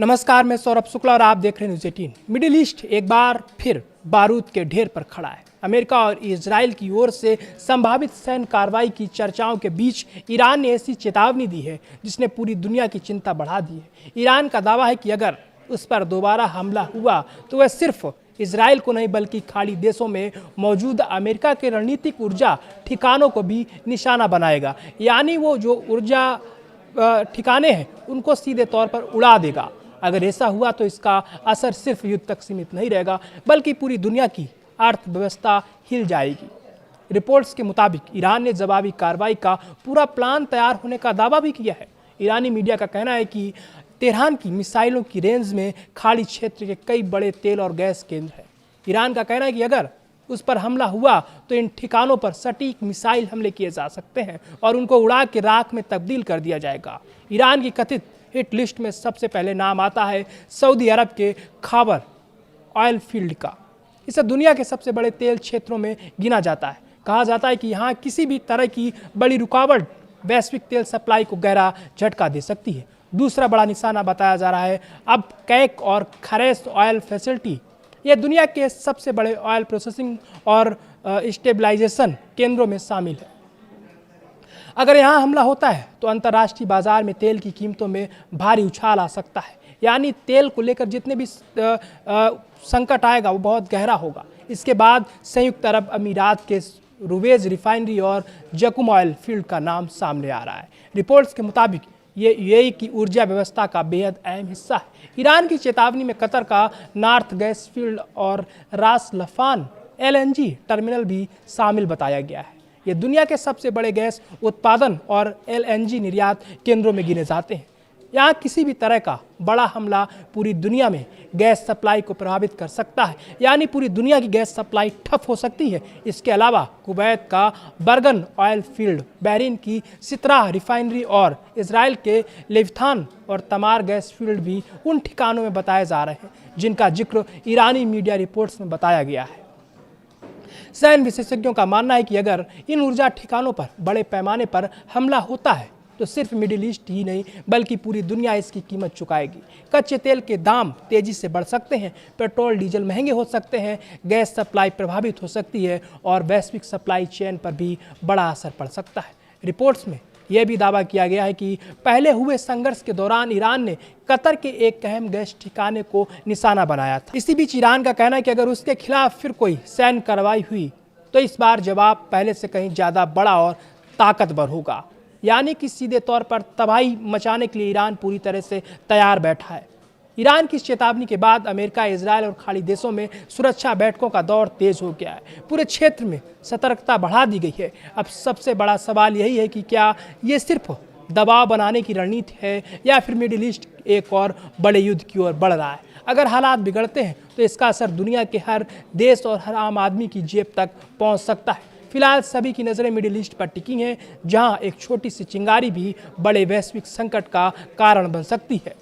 नमस्कार, मैं सौरभ शुक्ला और आप देख रहे हैं न्यूज़ 18। मिडिल ईस्ट एक बार फिर बारूद के ढेर पर खड़ा है। अमेरिका और इजराइल की ओर से संभावित सैन्य कार्रवाई की चर्चाओं के बीच ईरान ने ऐसी चेतावनी दी है जिसने पूरी दुनिया की चिंता बढ़ा दी है। ईरान का दावा है कि अगर उस पर दोबारा हमला हुआ तो वह सिर्फ इजराइल को नहीं बल्कि खाड़ी देशों में मौजूद अमेरिका के रणनीतिक ऊर्जा ठिकानों को भी निशाना बनाएगा। यानी वो जो ऊर्जा ठिकाने हैं उनको सीधे तौर पर उड़ा देगा। अगर ऐसा हुआ तो इसका असर सिर्फ युद्ध तक सीमित नहीं रहेगा बल्कि पूरी दुनिया की अर्थव्यवस्था हिल जाएगी। रिपोर्ट्स के मुताबिक ईरान ने जवाबी कार्रवाई का पूरा प्लान तैयार होने का दावा भी किया है। ईरानी मीडिया का कहना है कि तेहरान की मिसाइलों की रेंज में खाड़ी क्षेत्र के कई बड़े तेल और गैस केंद्र हैं। ईरान का कहना है कि अगर उस पर हमला हुआ तो इन ठिकानों पर सटीक मिसाइल हमले किए जा सकते हैं और उनको उड़ा के राख में तब्दील कर दिया जाएगा। ईरान की कथित हिट लिस्ट में सबसे पहले नाम आता है सऊदी अरब के खाबर ऑयल फील्ड का। इसे दुनिया के सबसे बड़े तेल क्षेत्रों में गिना जाता है। कहा जाता है कि यहाँ किसी भी तरह की बड़ी रुकावट वैश्विक तेल सप्लाई को गहरा झटका दे सकती है। दूसरा बड़ा निशाना बताया जा रहा है अब कैक और खरेस ऑयल फैसिलिटी। यह दुनिया के सबसे बड़े ऑयल प्रोसेसिंग और स्टेबलाइजेशन केंद्रों में शामिल है। अगर यहाँ हमला होता है तो अंतर्राष्ट्रीय बाजार में तेल की कीमतों में भारी उछाल आ सकता है। यानी तेल को लेकर जितने भी संकट आएगा वो बहुत गहरा होगा। इसके बाद संयुक्त अरब अमीरात के रुवेज रिफाइनरी और जकुम ऑयल फील्ड का नाम सामने आ रहा है। रिपोर्ट्स के मुताबिक ये यूएई की ऊर्जा व्यवस्था का बेहद अहम हिस्सा है। ईरान की चेतावनी में कतर का नॉर्थ गैस फील्ड और रास लफान एलएनजी टर्मिनल भी शामिल बताया गया है। ये दुनिया के सबसे बड़े गैस उत्पादन और एलएनजी निर्यात केंद्रों में गिने जाते हैं। यहाँ किसी भी तरह का बड़ा हमला पूरी दुनिया में गैस सप्लाई को प्रभावित कर सकता है। यानी पूरी दुनिया की गैस सप्लाई ठप हो सकती है। इसके अलावा कुवैत का बर्गन ऑयल फील्ड, बहरीन की सितरा रिफाइनरी और इजराइल के लेविथान और तमार गैस फील्ड भी उन ठिकानों में बताए जा रहे हैं जिनका जिक्र ईरानी मीडिया रिपोर्ट्स में बताया गया है। सैन्य विशेषज्ञों का मानना है कि अगर इन ऊर्जा ठिकानों पर बड़े पैमाने पर हमला होता है तो सिर्फ मिडिल ईस्ट ही नहीं बल्कि पूरी दुनिया इसकी कीमत चुकाएगी। कच्चे तेल के दाम तेजी से बढ़ सकते हैं, पेट्रोल डीजल महंगे हो सकते हैं, गैस सप्लाई प्रभावित हो सकती है और वैश्विक सप्लाई चेन पर भी बड़ा असर पड़ सकता है। रिपोर्ट्स में यह भी दावा किया गया है कि पहले हुए संघर्ष के दौरान ईरान ने कतर के एक अहम गैस ठिकाने को निशाना बनाया था। इसी बीच ईरान का कहना है कि अगर उसके खिलाफ फिर कोई सैन्य कार्रवाई हुई तो इस बार जवाब पहले से कहीं ज़्यादा बड़ा और ताकतवर होगा। यानी कि सीधे तौर पर तबाही मचाने के लिए ईरान पूरी तरह से तैयार बैठा है। ईरान की चेतावनी के बाद अमेरिका, इजराइल और खाड़ी देशों में सुरक्षा बैठकों का दौर तेज हो गया है। पूरे क्षेत्र में सतर्कता बढ़ा दी गई है। अब सबसे बड़ा सवाल यही है कि क्या ये सिर्फ दबाव बनाने की रणनीति है या फिर मिडिल ईस्ट एक और बड़े युद्ध की ओर बढ़ रहा है। अगर हालात बिगड़ते हैं तो इसका असर दुनिया के हर देश और हर आम आदमी की जेब तक पहुंच सकता है। फिलहाल सभी की नज़रें मिडिल ईस्ट पर टिकी हैं, जहां एक छोटी सी चिंगारी भी बड़े वैश्विक संकट का कारण बन सकती है।